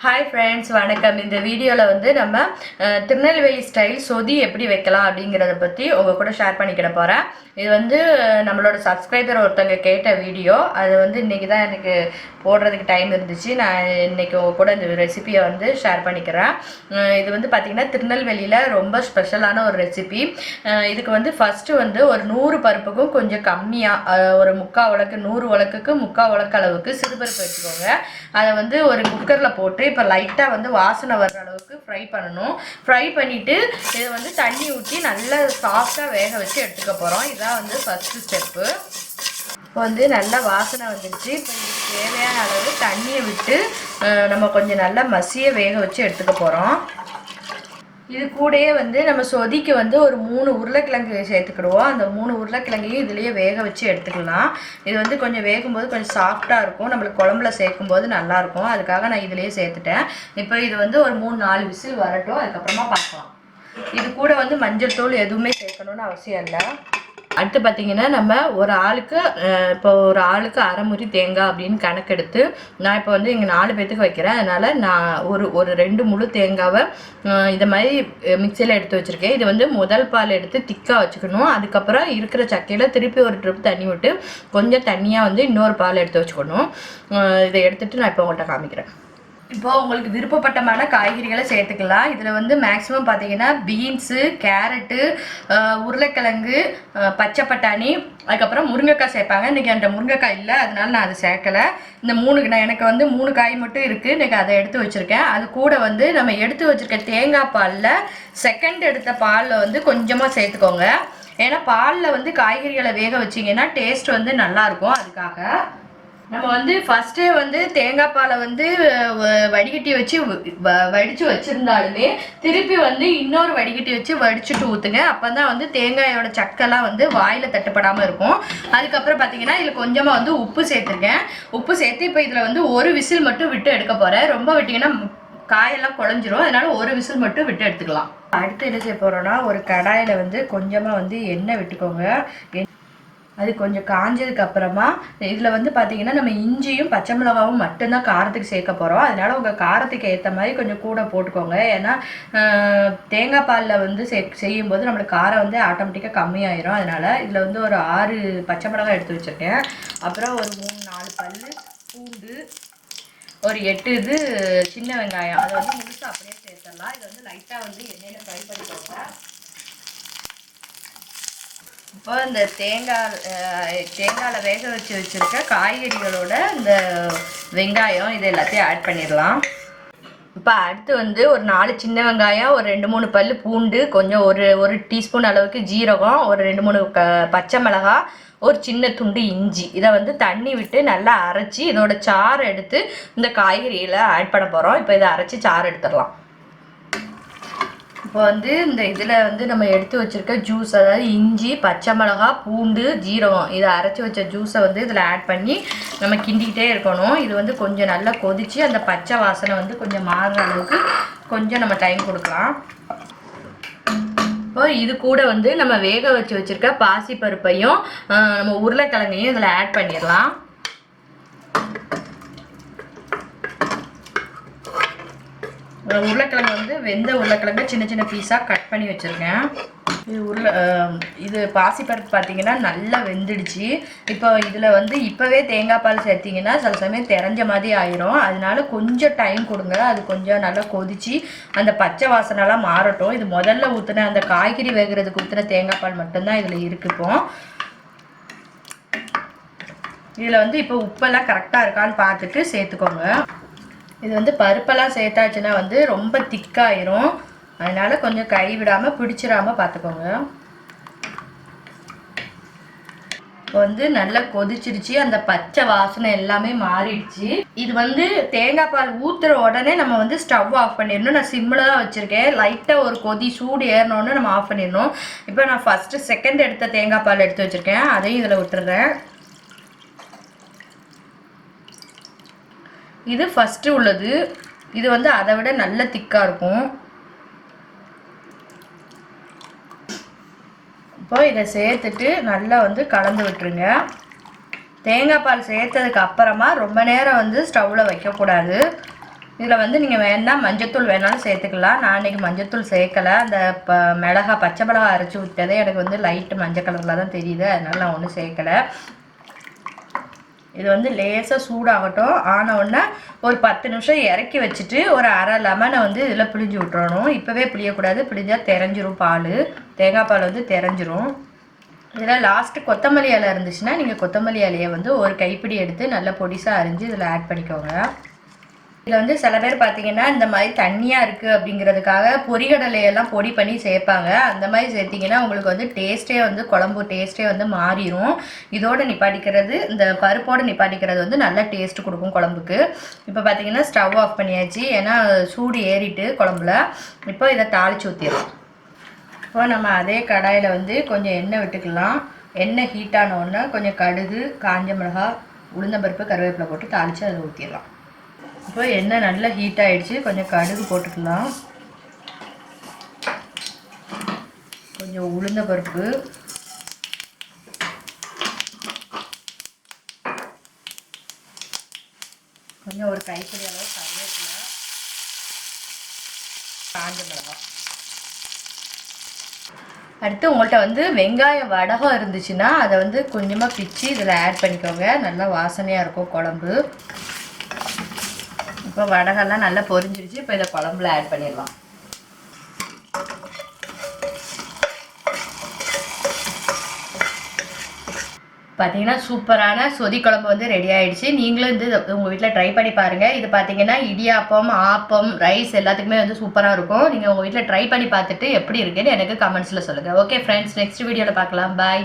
Hi friends, வணக்கம். இந்த வீடியோவில் வந்து நம்ம திருநெல்வேலி ஸ்டைல் சொதி எப்படி வைக்கலாம் அப்படிங்கிறத பற்றி உங்கள் கூட ஷேர் பண்ணிக்கிட போகிறேன். இது வந்து நம்மளோட சப்ஸ்கிரைபர் ஒருத்தவங்க கேட்ட வீடியோ. அது வந்து இன்றைக்கி தான் எனக்கு போடுறதுக்கு டைம் இருந்துச்சு. நான் இன்றைக்கி உங்கள் கூட இந்த ரெசிபியை வந்து ஷேர் பண்ணிக்கிறேன். இது வந்து பார்த்திங்கன்னா திருநெல்வேலியில் ரொம்ப ஸ்பெஷலான ஒரு ரெசிபி. இதுக்கு வந்து ஃபஸ்ட்டு வந்து ஒரு 100 பருப்புக்கும் கொஞ்சம் கம்மியாக ஒரு 3/4 உலக்கு 100 உலக்குக்கு 3/4 உலக்கு அளவுக்கு சிறுபருப்பு வச்சுக்கோங்க. அதை வந்து ஒரு குக்கரில் போட்டு இப்போ லைட்டாக வந்து வாசனை வர்ற அளவுக்கு ஃப்ரை பண்ணணும். ஃப்ரை பண்ணிவிட்டு இதை வந்து தண்ணி ஊற்றி நல்லா சாஃப்டாக வேக வச்சு எடுத்துக்க போகிறோம். இதுதான் வந்து ஃபஸ்ட்டு ஸ்டெப்பு. இப்போ வந்து நல்லா வாசனை வந்துடுச்சு. இப்போ இதுக்கு தேவையான அளவு தண்ணியை விட்டு நம்ம கொஞ்சம் நல்லா மசிய வேக வச்சு எடுத்துக்க போகிறோம். இது கூடயே வந்து நம்ம சொதிக்கு வந்து ஒரு 3 உருளைக்கிழங்கு சேர்த்துக்கிடுவோம். அந்த 3 உருளைக்கிழங்கையும் இதுலேயே வேக வச்சு எடுத்துக்கலாம். இது வந்து கொஞ்சம் வேகும்போது கொஞ்சம் சாஃப்டாக இருக்கும், நம்மளுக்கு குழம்புல சேர்க்கும்போது நல்லாயிருக்கும். அதுக்காக நான் இதுலேயே சேர்த்துட்டேன். இப்போ இது வந்து ஒரு 3-4 விசில் வரட்டும், அதுக்கப்புறமா பார்க்கலாம். இது கூட வந்து மஞ்சள் தூள் எதுவுமே சேர்க்கணுன்னு அவசியம் இல்லை. அடுத்து பார்த்திங்கன்னா நம்ம ஒரு ஆளுக்கு இப்போ ஒரு ஆளுக்கு 1/2 முறி தேங்காய் அப்படின்னு கணக்கெடுத்து நான் இப்போ வந்து இங்கே 4 பேர்த்துக்கு வைக்கிறேன். அதனால் நான் ஒரு 2 முழு தேங்காவை இதை மாதிரி மிக்சியில் எடுத்து வச்சுருக்கேன். இது வந்து முதல் பால் எடுத்து திக்காக வச்சுக்கணும். அதுக்கப்புறம் இருக்கிற சக்கையில் திருப்பி ஒரு ட்ரிப் தண்ணி விட்டு கொஞ்சம் தண்ணியாக வந்து இன்னொரு பால் எடுத்து வச்சுக்கணும். இதை எடுத்துகிட்டு நான் இப்போ உங்கள்கிட்ட காமிக்கிறேன். இப்போது உங்களுக்கு விருப்பப்பட்டமான காய்கறிகளை சேர்த்துக்கலாம். இதில் வந்து மேக்ஸிமம் பார்த்தீங்கன்னா பீன்ஸு, கேரட்டு, உருளைக்கிழங்கு, பச்சை பட்டாணி, அதுக்கப்புறம் முருங்கைக்காய் சேர்ப்பாங்க. இன்றைக்கி அந்த முருங்கைக்காய் இல்லை, அதனால நான் அதை சேர்க்கலை. இந்த 3 எனக்கு வந்து 3 காய் மட்டும் இருக்குது. இன்றைக்கி அதை எடுத்து வச்சுருக்கேன். அது கூட வந்து நம்ம எடுத்து வச்சுருக்க தேங்காய் பாலில் செகண்ட் எடுத்த பாலில் வந்து கொஞ்சமாக சேர்த்துக்கோங்க. ஏன்னா பாலில் வந்து காய்கறிகளை வேக வச்சிங்கன்னா டேஸ்ட் வந்து நல்லாயிருக்கும். அதுக்காக நம்ம வந்து ஃபஸ்ட்டே வந்து தேங்காய் பாலை வந்து வடிகட்டி வச்சு வடித்து வச்சுருந்தாலுமே திருப்பி வந்து இன்னொரு வடிகட்டி வச்சு வடிச்சுட்டு ஊற்றுங்க. அப்போ தான் வந்து தேங்காயோட சக்கெல்லாம் வந்து வாயில் தட்டுப்படாமல் இருக்கும். அதுக்கப்புறம் பார்த்தீங்கன்னா இதில் கொஞ்சமாக வந்து உப்பு சேர்த்துருக்கேன். உப்பு சேர்த்து இப்போ இதில் வந்து ஒரு விசில் மட்டும் விட்டு எடுக்க போகிறேன். ரொம்ப விட்டிங்கன்னா காயெல்லாம் குழஞ்சிரும். அதனால் ஒரு விசில் மட்டும் விட்டு எடுத்துக்கலாம். அடுத்து என்ன செய்ய போகிறோன்னா ஒரு கடாயில் வந்து கொஞ்சமாக வந்து எண்ணெய் விட்டுக்கோங்க. அது கொஞ்சம் காஞ்சதுக்கு அப்புறமா இதில் வந்து பார்த்திங்கன்னா நம்ம இஞ்சியும் பச்சை மிளகாவும் மட்டும்தான் காரத்துக்கு சேர்க்க போகிறோம். அதனால் உங்கள் காரத்துக்கு ஏற்ற மாதிரி கொஞ்சம் கூட போட்டுக்கோங்க. ஏன்னா தேங்காய் பாலில் வந்து செய்யும்போது நம்மளுக்கு காரம் வந்து ஆட்டோமேட்டிக்காக கம்மியாயிரும். அதனால் இதில் வந்து ஒரு 6 பச்சை மிளகாய் எடுத்து வச்சுருக்கேன். அப்புறம் ஒரு 3-4 பல் பூண்டு, ஒரு 8 இது சின்ன வெங்காயம். அதை வந்து முழுசாக அப்படியே சேர்த்துடலாம். இதை வந்து லைட்டாக வந்து எண்ணெயில் ஃப்ரை பண்ணிக்கோங்க. இப்போ இந்த தேங்காயில் வேக வச்சுருக்க காய்கறிகளோட இந்த வெங்காயம் இது எல்லாத்தையும் ஆட் பண்ணிடலாம். இப்போ அடுத்து வந்து ஒரு 4 சின்ன வெங்காயம், ஒரு 2-3 பல் பூண்டு, கொஞ்சம் ஒரு டீஸ்பூன் அளவுக்கு ஜீரகம், ஒரு 2-3 பச்சை மிளகாய், ஒரு சின்ன துண்டு இஞ்சி, இதை வந்து தண்ணி விட்டு நல்லா அரைச்சி இதோட சாறு எடுத்து இந்த காய்கறியில் ஆட் பண்ண போகிறோம். இப்போ இதை அரைச்சி சாறு எடுத்துடலாம். இப்போ வந்து இந்த இதில் வந்து நம்ம எடுத்து வச்சுருக்க ஜூஸ், அதாவது இஞ்சி, பச்சை மிளகாய், பூண்டு, ஜீரகம், இதை அரைச்சி வச்ச ஜூஸை வந்து இதில் ஆட் பண்ணி நம்ம கிண்டிக்கிட்டே இருக்கணும். இது வந்து கொஞ்சம் நல்லா கொதித்து அந்த பச்சை வாசனை வந்து கொஞ்சம் மாறுற அளவுக்கு கொஞ்சம் நம்ம டைம் கொடுக்கலாம். இப்போ இது கூட வந்து நம்ம வேக வச்சுருக்க பாசிப்பருப்பையும் நம்ம உருளைக்கிழங்கையும் இதில் ஆட் பண்ணிடலாம். உருளைக்கிழங்கு வந்து வெந்த உருளைக்கிழங்கு சின்ன சின்ன பீஸாக கட் பண்ணி வச்சுருக்கேன். இது பாசிப்பருப்பு பார்த்தீங்கன்னா நல்லா வெந்துடுச்சு. இப்போ இதில் வந்து இப்போவே தேங்காய் பால் சேர்த்திங்கன்னா சில சமயம் தெரிஞ்ச மாதிரி ஆயிரும். அதனால கொஞ்சம் டைம் கொடுங்க. அது கொஞ்சம் நல்லா கொதித்து அந்த பச்சை வாசனைலாம் மாறட்டும். இது முதல்ல ஊற்றின அந்த காய்கறி வேகிறதுக்கு ஊற்றின தேங்காய் பால் மட்டும்தான் இதில் இருக்குது. இப்போ இதில் வந்து இப்போ உப்பெல்லாம் கரெக்டாக இருக்கான்னு பார்த்துட்டு சேர்த்துக்கோங்க. இது வந்து பருப்பெல்லாம் சேர்த்தாச்சுன்னா வந்து ரொம்ப திக்காயிரும். அதனால் கொஞ்சம் கை விடாமல் பிடிச்சிடாமல் பார்த்துக்கோங்க. இப்போ வந்து நல்லா கொதிச்சிருச்சு. அந்த பச்சை வாசனை எல்லாமே மாறிடுச்சு. இது வந்து தேங்காய் பால் ஊற்றுற உடனே நம்ம வந்து ஸ்டவ் ஆஃப் பண்ணிடணும். நான் சிம்மில் தான் வச்சுருக்கேன். லைட்டாக ஒரு கொதி சூடு ஏறினோன்னு நம்ம ஆஃப் பண்ணிடணும். இப்போ நான் ஃபஸ்ட்டு செகண்ட் எடுத்த தேங்காய் பால் எடுத்து வச்சுருக்கேன். அதையும் இதில் விட்டுறேன். இது ஃபஸ்ட்டு உள்ளது. இது வந்து அதை விட நல்ல திக்காக இருக்கும். இப்போ இதை சேர்த்துட்டு நல்லா வந்து கலந்து விட்டுருங்க. தேங்காய் பால் சேர்த்ததுக்கு அப்புறமா ரொம்ப நேரம் வந்து ஸ்டவ்வில் வைக்கக்கூடாது. இதில் வந்து நீங்கள் வேணால் மஞ்சத்தூள் வேணாலும் சேர்த்துக்கலாம். நான் இன்றைக்கி மஞ்சத்தூள் சேர்க்கலை. அந்த பச்சை மிளகா அரைச்சி விட்டதே எனக்கு வந்து லைட்டு மஞ்சள் கலரில் தான் தெரியுது, அதனால் நான் ஒன்றும் சேர்க்கலை. இது வந்து லேசாக சூடாகட்டும். ஆன உடனே ஒரு 10 நிமிஷம் இறக்கி வச்சுட்டு ஒரு அரை லெமனை வந்து இதில் பிழிஞ்சு விட்டுறணும். இப்போவே பிழியக்கூடாது, பிழிஞ்சால் தெரிஞ்சிரும் பால், தேங்காய் பால் வந்து தெரிஞ்சிரும். இதில் லாஸ்ட்டு கொத்தமல்லி இலை இருந்துச்சுன்னா நீங்கள் கொத்தமல்லி இலையை வந்து ஒரு கைப்பிடி எடுத்து நல்லா பொடிசாக அரிஞ்சு இதில் ஆட் பண்ணிக்கோங்க. இதில் வந்து சில பேர் பார்த்தீங்கன்னா இந்த மாதிரி தண்ணியாக இருக்குது அப்படிங்கிறதுக்காக பொரிகடலையெல்லாம் பொடி பண்ணி சேர்ப்பாங்க. அந்த மாதிரி சேர்த்திங்கன்னா உங்களுக்கு வந்து டேஸ்ட்டே வந்து குழம்பு டேஸ்ட்டே வந்து மாறிடும். இதோடு நிப்பாட்டிக்கிறது, இந்த பருப்போடு நிப்பாட்டிக்கிறது வந்து நல்ல டேஸ்ட்டு கொடுக்கும் குழம்புக்கு. இப்போ பார்த்தீங்கன்னா ஸ்டவ் ஆஃப் பண்ணியாச்சு, ஏன்னா சூடு ஏறிட்டு குழம்புல. இப்போ இதை தாளித்து ஊற்றிடலாம். இப்போ நம்ம அதே கடாயில் வந்து கொஞ்சம் எண்ணெய் விட்டுக்கலாம். எண்ணெய் ஹீட்டான உடனே கொஞ்சம் கடுகு, காஞ்ச மிளகாய், உளுந்தம்பருப்பு, கருவேப்பிலை போட்டு தாளித்து அதை ஊற்றிடலாம். இப்போ எண்ணெய் நல்லா ஹீட் ஆகிடுச்சு, கொஞ்சம் கடுகு போட்டுக்கலாம். கொஞ்சம் உளுந்த பருப்பு, கொஞ்சம் ஒரு கைப்பிடி அளவு கருவேப்பிலை, காஞ்ச மிளகாய். அடுத்து உங்கள்கிட்ட வந்து வெங்காயம் வடகம் இருந்துச்சுன்னா அதை வந்து கொஞ்சமாக பிச்சு இதில் ஆட் பண்ணிக்கோங்க. நல்லா வாசனையாக இருக்கும் குழம்பு. இப்போ வடகெல்லாம் நல்லா பொரிஞ்சிருச்சு. இப்போ இதை குழம்புல ஆட் பண்ணிடலாம். பார்த்தீங்கன்னா சூப்பரான சொதி குழம்பு வந்து ரெடி ஆகிடுச்சு. நீங்களும் வந்து உங்கள் வீட்டில் ட்ரை பண்ணி பாருங்கள். இது பார்த்தீங்கன்னா இடியாப்பம், ஆப்பம், ரைஸ் எல்லாத்துக்குமே வந்து சூப்பராக இருக்கும். நீங்கள் உங்கள் வீட்டில் ட்ரை பண்ணி பார்த்துட்டு எப்படி இருக்குன்னு எனக்கு கமெண்ட்ஸில் சொல்லுங்கள். ஓகே ஃப்ரெண்ட்ஸ், நெக்ஸ்ட் வீடியோவில் பார்க்கலாம். பாய்.